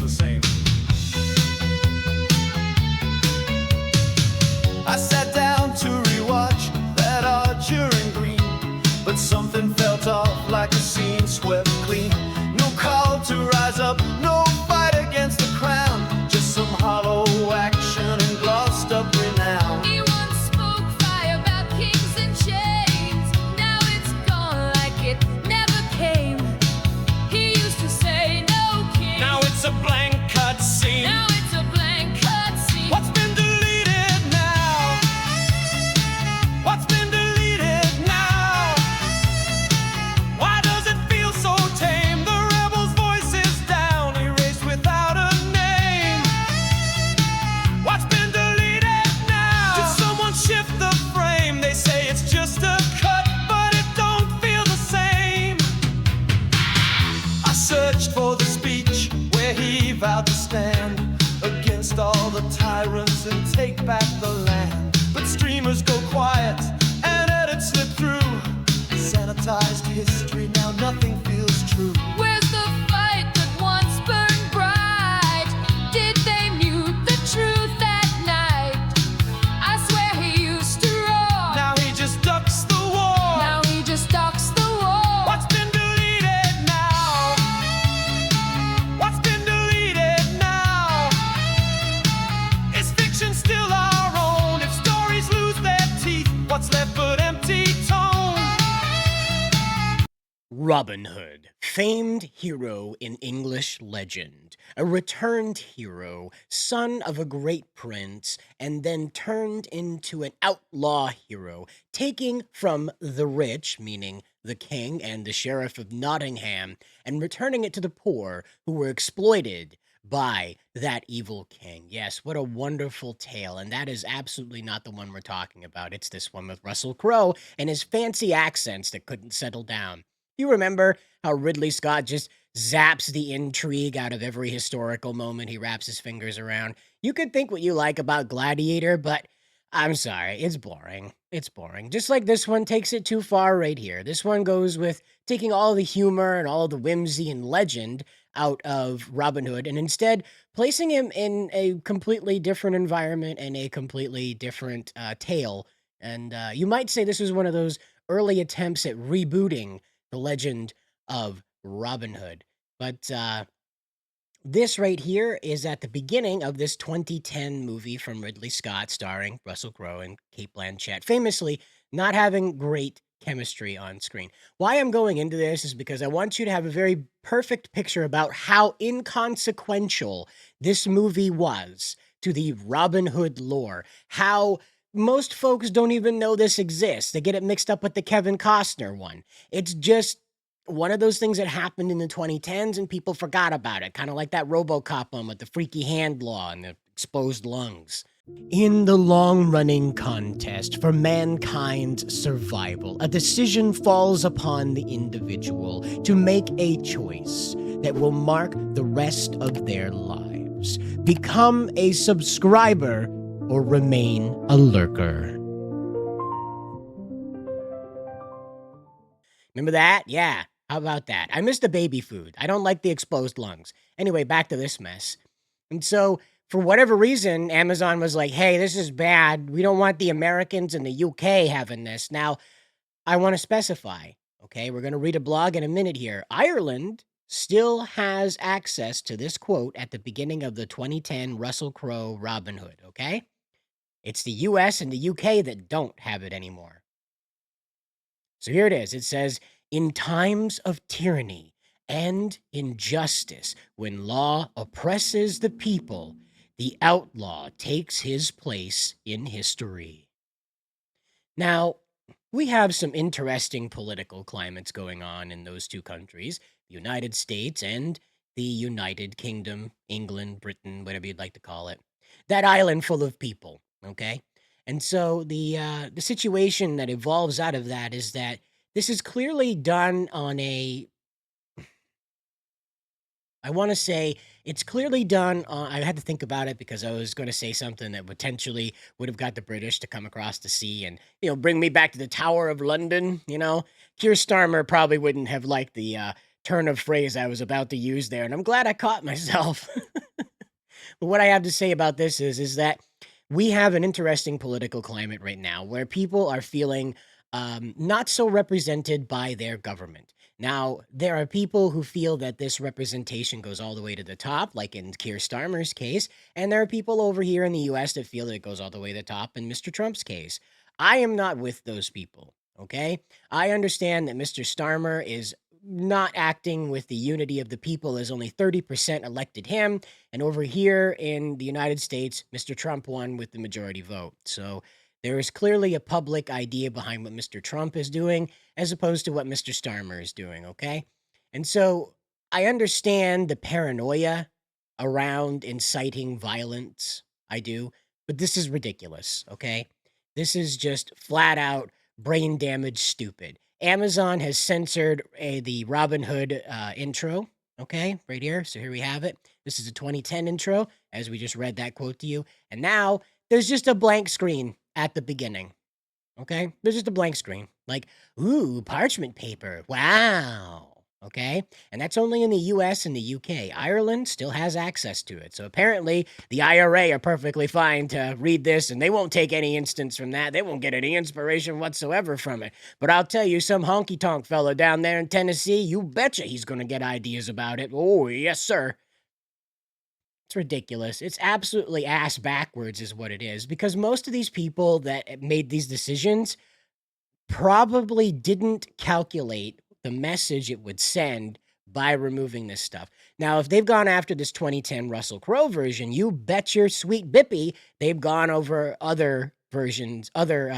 the same. I sat down to rewatch that Archer in green, but something felt off like a scene swept clean. No call to rise up, no fight against the crown, just some hollow action and glossed up renown. He once spoke fire about kings and chains. Now it's gone like it never came. He used to say no king. Now it's a blank cut scene. Now it's a blank cut scene. What's been deleted now? What's been deleted now? Why does it feel so tame? The rebel's voice is down, erased without a name. What's been deleted now? Did someone shift the frame? They say it's just a cut, but it don't feel the same. I searched for the speech where he vowed to stand against all the tyrants and take back the land. But streamers go quiet and edits slip through. Sanitized history, now nothing feels true. Where's the fight that once burned bright? Did they mute the truth that night? I swear he used to roar. Now he just ducks the war. Now he just ducks the war. What's been deleted now? What's been deleted now? Is fiction still our own? If stories lose their teeth, what's left but empty tone? Robin Hood, famed hero in English legend, a returned hero, son of a great prince, and then turned into an outlaw hero, taking from the rich, meaning the king and the sheriff of Nottingham, and returning it to the poor who were exploited by that evil king. Yes, what a wonderful tale, and that is absolutely not the one we're talking about. It's this one with Russell Crowe and his fancy accents that couldn't settle down. You remember how Ridley Scott just zaps the intrigue out of every historical moment he wraps his fingers around? You could think what you like about Gladiator, but I'm sorry, it's boring. It's boring. Just like this one takes it too far right here. This one goes with taking all the humor and all of the whimsy and legend out of Robin Hood and instead placing him in a completely different environment and a completely different tale. And you might say this was one of those early attempts at rebooting the legend of Robin Hood. But this right here is at the beginning of this 2010 movie from Ridley Scott starring Russell Crowe and Cate Blanchett, famously not having great chemistry on screen. Why I'm going into this is because I want you to have a very perfect picture about how inconsequential this movie was to the Robin Hood lore. How most folks don't even know this exists. They get it mixed up with the Kevin Costner one. It's just one of those things that happened in the 2010s and people forgot about it. Kind of like that RoboCop one with the freaky hand law and the exposed lungs. In the long-running contest for mankind's survival, a decision falls upon the individual to make a choice that will mark the rest of their lives. Become a subscriber or remain a lurker. Remember that? Yeah. How about that? I miss the baby food. I don't like the exposed lungs. Anyway, back to this mess. And so, for whatever reason, Amazon was like, hey, this is bad. We don't want the Americans and the UK having this. Now, I want to specify, okay? We're going to read a blog in a minute here. Ireland still has access to this quote at the beginning of the 2010 Russell Crowe Robin Hood, okay? It's the US and the UK that don't have it anymore. So here it is. It says, in times of tyranny and injustice, when law oppresses the people, the outlaw takes his place in history. Now, we have some interesting political climates going on in those two countries, the United States and the United Kingdom, England, Britain, whatever you'd like to call it. That island full of people, okay? And so the situation that evolves out of that is that this is clearly done on a, I want to say it's clearly done on, I had to think about it because I was going to say something that potentially would have got the British to come across the sea and, bring me back to the Tower of London, Keir Starmer probably wouldn't have liked the turn of phrase I was about to use there, and I'm glad I caught myself. But what I have to say about this is that we have an interesting political climate right now where people are feeling not so represented by their government. Now, there are people who feel that this representation goes all the way to the top, like in Keir Starmer's case, and there are people over here in the US that feel that it goes all the way to the top in Mr. Trump's case. I am not with those people, okay? I understand that Mr. Starmer is not acting with the unity of the people as only 30% elected him. And over here in the United States, Mr. Trump won with the majority vote. So there is clearly a public idea behind what Mr. Trump is doing as opposed to what Mr. Starmer is doing, okay? And so I understand the paranoia around inciting violence. I do. But this is ridiculous, okay? This is just flat out brain damage stupid. Amazon has censored the Robin Hood intro, okay, right here. So here we have it. This is a 2010 intro, as we just read that quote to you. And now there's just a blank screen at the beginning, okay? There's just a blank screen. Like, ooh, parchment paper. Wow. Okay. And that's only in the US and the UK. Ireland still has access to it. So apparently the IRA are perfectly fine to read this and they won't take any instance from that. They won't get any inspiration whatsoever from it. But I'll tell you, some honky tonk fella down there in Tennessee, you betcha he's going to get ideas about it. Oh, yes, sir. It's ridiculous. It's absolutely ass backwards, is what it is. Because most of these people that made these decisions probably didn't calculate the message it would send by removing this stuff. Now, if they've gone after this 2010 Russell Crowe version, you bet your sweet bippy they've gone over other versions, other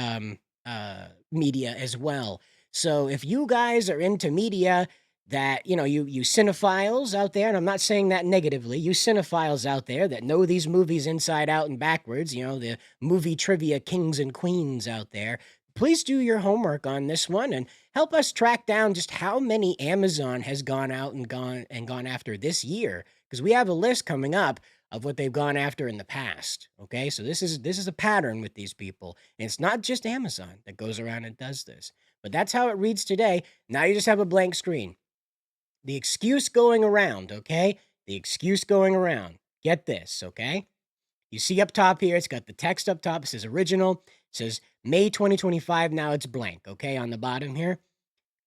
media as well. So if you guys are into media that, you cinephiles out there, and I'm not saying that negatively, you cinephiles out there that know these movies inside out and backwards, the movie trivia kings and queens out there, please do your homework on this one and help us track down just how many Amazon has gone out and gone after this year, because we have a list coming up of what they've gone after in the past. Okay, so this is a pattern with these people, and it's not just Amazon that goes around and does this, but that's how it reads today. Now you just have a blank screen. The excuse going around, okay? The excuse going around. Get this, okay? You see up top here, it's got the text up top. It says original. It says May 2025. Now it's blank, okay, on the bottom here.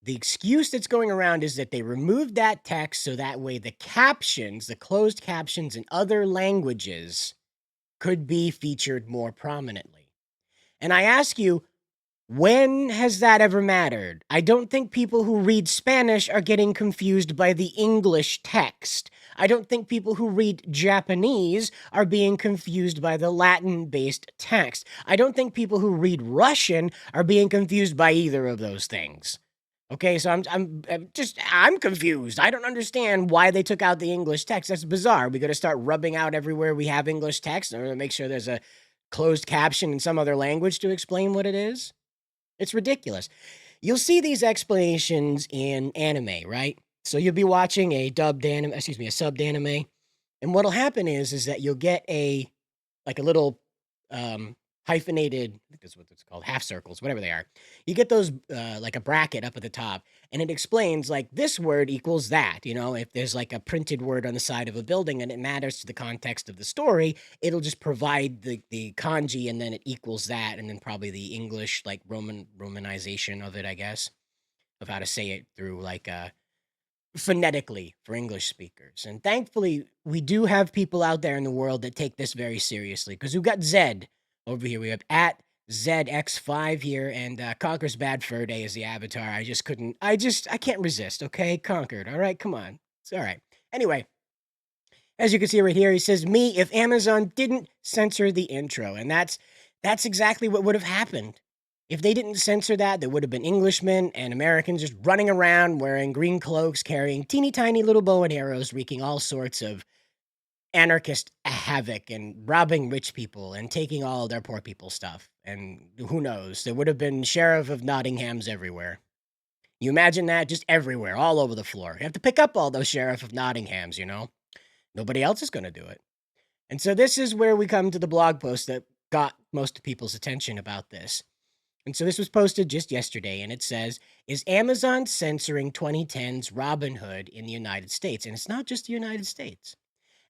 The excuse that's going around is that they removed that text so that way the captions, the closed captions in other languages could be featured more prominently. And I ask you, when has that ever mattered? I don't think people who read Spanish are getting confused by the English text. I don't think people who read Japanese are being confused by the Latin-based text. I don't think people who read Russian are being confused by either of those things. Okay, so I'm confused. I don't understand why they took out the English text. That's bizarre. We got to start rubbing out everywhere we have English text in order to make sure there's a closed caption in some other language to explain what it is. It's ridiculous. You'll see these explanations in anime, right? So you'll be watching a subbed anime, and what'll happen is that you'll get a little hyphenated, I think that's what it's called, half circles, whatever they are. You get those like a bracket up at the top, and it explains like this word equals that. If there's like a printed word on the side of a building and it matters to the context of the story, it'll just provide the kanji and then it equals that, and then probably the English like romanization of it, I guess, of how to say it through like phonetically for English speakers. And thankfully, we do have people out there in the world that take this very seriously, because we've got Zed over here. We have at ZX5 here, and Conker's Bad Fur Day is the avatar. I can't resist, okay? Conquered, all right? Come on. It's all right. Anyway, as you can see right here, he says, me, if Amazon didn't censor the intro. And that's exactly what would have happened. If they didn't censor that, there would have been Englishmen and Americans just running around wearing green cloaks, carrying teeny tiny little bow and arrows, wreaking all sorts of anarchist havoc and robbing rich people and taking all their poor people stuff. And who knows, there would have been Sheriff of Nottinghams everywhere. You imagine that? Just everywhere, all over the floor. You have to pick up all those Sheriff of Nottinghams, Nobody else is going to do it. And so this is where we come to the blog post that got most people's attention about this. And so this was posted just yesterday, and it says, is Amazon censoring 2010's Robin Hood in the United States? And it's not just the United States.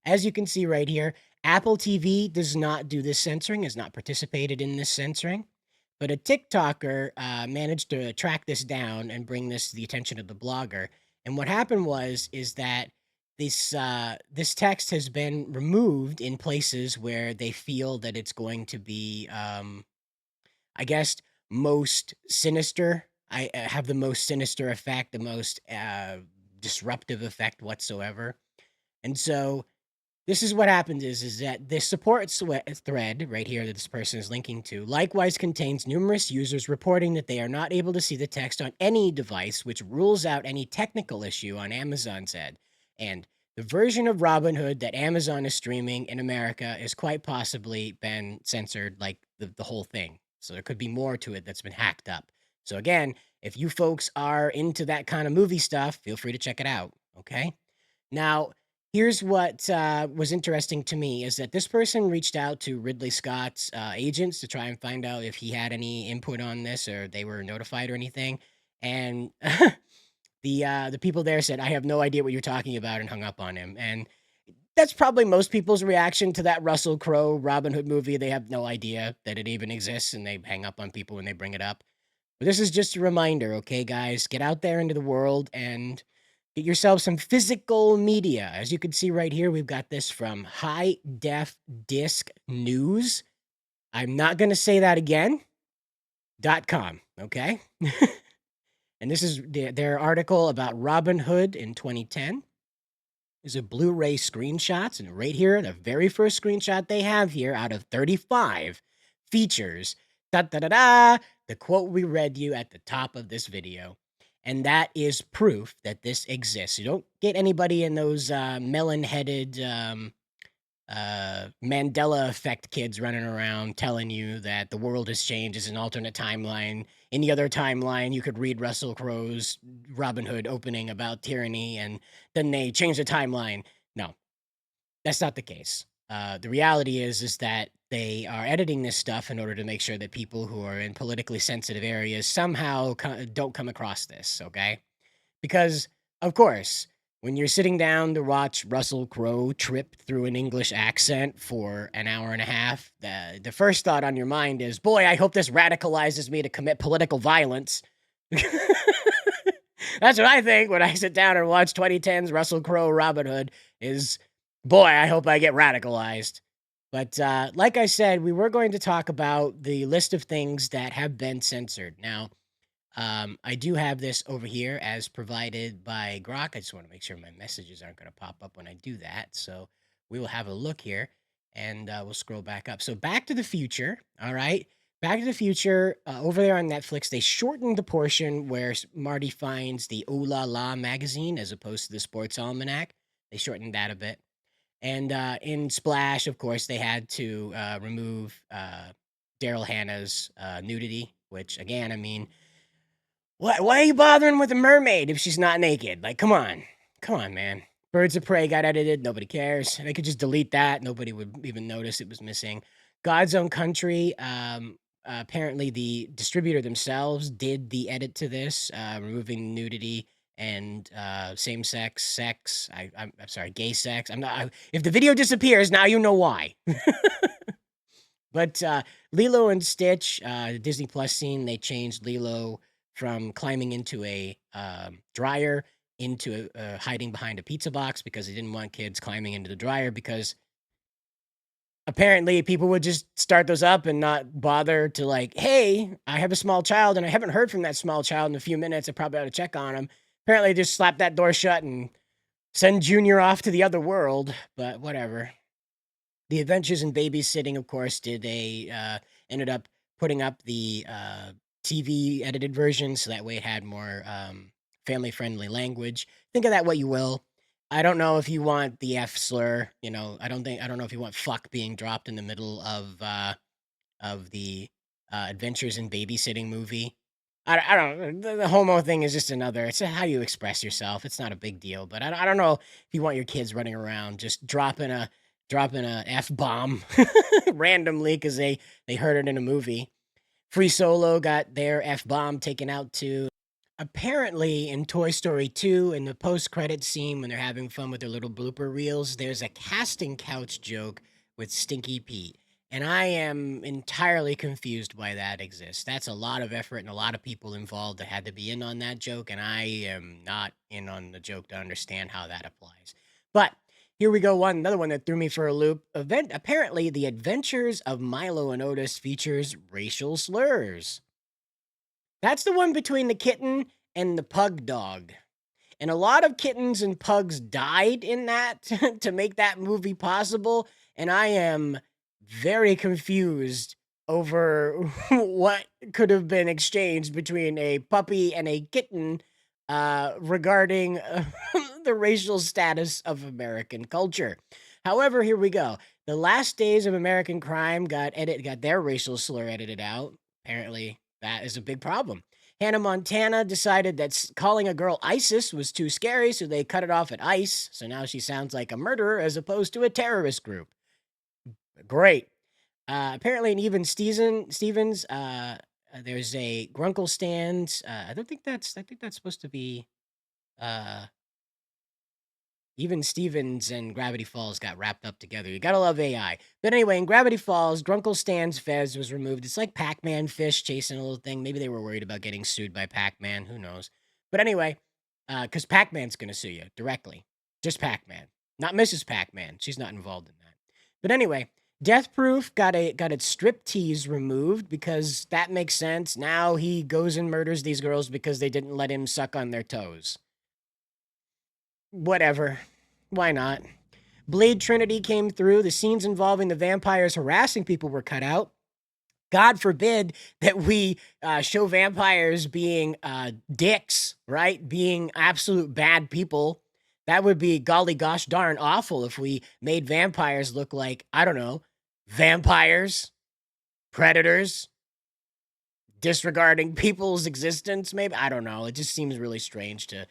As you can see right here, Apple TV does not do this censoring, has not participated in this censoring, but a TikToker managed to track this down and bring this to the attention of the blogger. And what happened is that this text has been removed in places where they feel that it's going to be, I guess, most sinister. I have the most sinister effect, the most disruptive effect whatsoever. And so this is what happened is that this support thread right here that this person is linking to likewise contains numerous users reporting that they are not able to see the text on any device, which rules out any technical issue on Amazon's end. And the version of Robin Hood that Amazon is streaming in America is quite possibly been censored, like the whole thing. So there could be more to it that's been hacked up. So again, if you folks are into that kind of movie stuff, feel free to check it out. Okay. Now, here's what was interesting to me is that this person reached out to Ridley Scott's agents to try and find out if he had any input on this or they were notified or anything. And the people there said, "I have no idea what you're talking about," and hung up on him. And that's probably most people's reaction to that Russell Crowe Robin Hood movie. They have no idea that it even exists, and they hang up on people when they bring it up. But this is just a reminder, okay, guys? Get out there into the world and get yourself some physical media. As you can see right here, we've got this from High Def Disc News. I'm not going to say that again. .com, okay? And this is their article about Robin Hood in 2010. There's a Blu-ray screenshots, and right here, the very first screenshot they have here out of 35 features the quote we read you at the top of this video. And that is proof that this exists. You don't get anybody in those melon-headed Mandela effect kids running around telling you that the world has changed as an alternate timeline. Any other timeline, you could read Russell Crowe's Robin Hood opening about tyranny, and then they change the timeline. No, that's not the case. The reality is that they are editing this stuff in order to make sure that people who are in politically sensitive areas somehow don't come across this, okay? Because, of course, when you're sitting down to watch Russell Crowe trip through an English accent for an hour and a half, the first thought on your mind is, boy, I hope this radicalizes me to commit political violence. That's what I think when I sit down and watch 2010's Russell Crowe Robin Hood is, boy, I hope I get radicalized. But like I said, we were going to talk about the list of things that have been censored. Now, I do have this over here as provided by Grok. I just want to make sure my messages aren't going to pop up when I do that. So we will have a look here and we'll scroll back up. So Back to the Future, all right? Back to the Future, over there on Netflix, they shortened the portion where Marty finds the Ooh La La magazine as opposed to the Sports Almanac. They shortened that a bit. And in Splash, of course, they had to remove Daryl Hannah's nudity, which, again, I mean, why are you bothering with a mermaid if she's not naked? Like, come on. Come on, man. Birds of Prey got edited. Nobody cares. They could just delete that. Nobody would even notice it was missing. God's Own Country. Apparently, the distributor themselves did the edit to this, removing nudity and same-sex sex. I'm sorry, gay sex. If the video disappears, now you know why. But Lilo and Stitch, the Disney Plus scene, they changed Lilo from climbing into a dryer into hiding behind a pizza box because they didn't want kids climbing into the dryer, because apparently people would just start those up and not bother to, like, hey, I have a small child and I haven't heard from that small child in a few minutes. I probably ought to check on him. Apparently they just slap that door shut and send Junior off to the other world, but whatever. The Adventures in Babysitting, of course, ended up putting up the TV edited version, so that way it had more family-friendly language. Think of that what you will. I don't know if you want the F slur, I don't know if you want fuck being dropped in the middle of the Adventures in Babysitting movie. I don't. The homo thing is just another. It's how you express yourself. It's not a big deal, but I don't know if you want your kids running around just dropping a F bomb randomly because they heard it in a movie. Free Solo got their F bomb taken out too. Apparently, in Toy Story 2, in the post-credit scene when they're having fun with their little blooper reels, there's a casting couch joke with Stinky Pete. And I am entirely confused why that exists. That's a lot of effort and a lot of people involved that had to be in on that joke, and I am not in on the joke to understand how that applies. But here we go, another one that threw me for a loop. Apparently, The Adventures of Milo and Otis features racial slurs. That's the one between the kitten and the pug dog. And a lot of kittens and pugs died in that to make that movie possible. And I am very confused over what could have been exchanged between a puppy and a kitten regarding the racial status of American culture. However, here we go. The Last Days of American Crime got their racial slur edited out. Apparently, that is a big problem. Hannah Montana decided that calling a girl ISIS was too scary, so they cut it off at ICE. So now she sounds like a murderer as opposed to a terrorist group. Great. Apparently, in Even Stevens, there's a Grunkle stand. I think that's supposed to be Even Stevens and Gravity Falls got wrapped up together. You gotta love AI. But anyway, in Gravity Falls, Grunkle Stan's fez was removed. It's like Pac-Man fish chasing a little thing. Maybe they were worried about getting sued by Pac-Man. Who knows? But anyway, because Pac-Man's gonna sue you directly. Just Pac-Man. Not Mrs. Pac-Man. She's not involved in that. But anyway, Death Proof got its strip tease removed because that makes sense. Now he goes and murders these girls because they didn't let him suck on their toes. Whatever. Why not? Blade Trinity came through. The scenes involving the vampires harassing people were cut out. God forbid that we show vampires being dicks, right? Being absolute bad people. That would be golly gosh darn awful if we made vampires look like, I don't know, vampires, predators, disregarding people's existence, maybe. I don't know. It just seems really strange to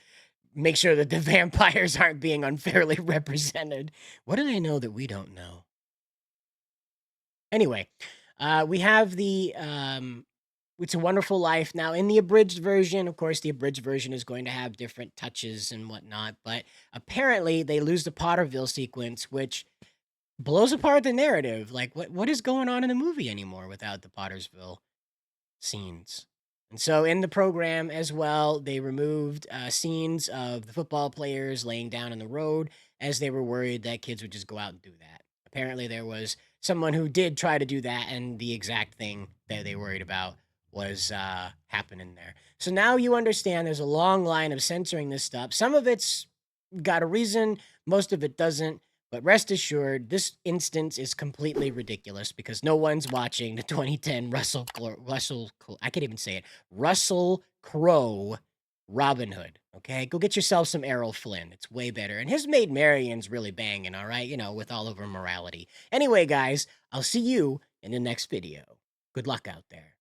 make sure that the vampires aren't being unfairly represented. What do they know that we don't know? Anyway, we have the It's a Wonderful Life. Now, in the abridged version, of course, the abridged version is going to have different touches and whatnot, but apparently they lose the Potterville sequence, which blows apart the narrative. Like, what is going on in the movie anymore without the Pottersville scenes? And so in the program as well, they removed scenes of the football players laying down in the road as they were worried that kids would just go out and do that. Apparently, there was someone who did try to do that, and the exact thing that they worried about was happening there. So now you understand there's a long line of censoring this stuff. Some of it's got a reason, most of it doesn't. But rest assured, this instance is completely ridiculous because no one's watching the 2010 I can't even say it, Russell Crowe Robin Hood. Okay, go get yourself some Errol Flynn. It's way better. And his Maid Marian's really banging, all right? You know, with all of her morality. Anyway, guys, I'll see you in the next video. Good luck out there.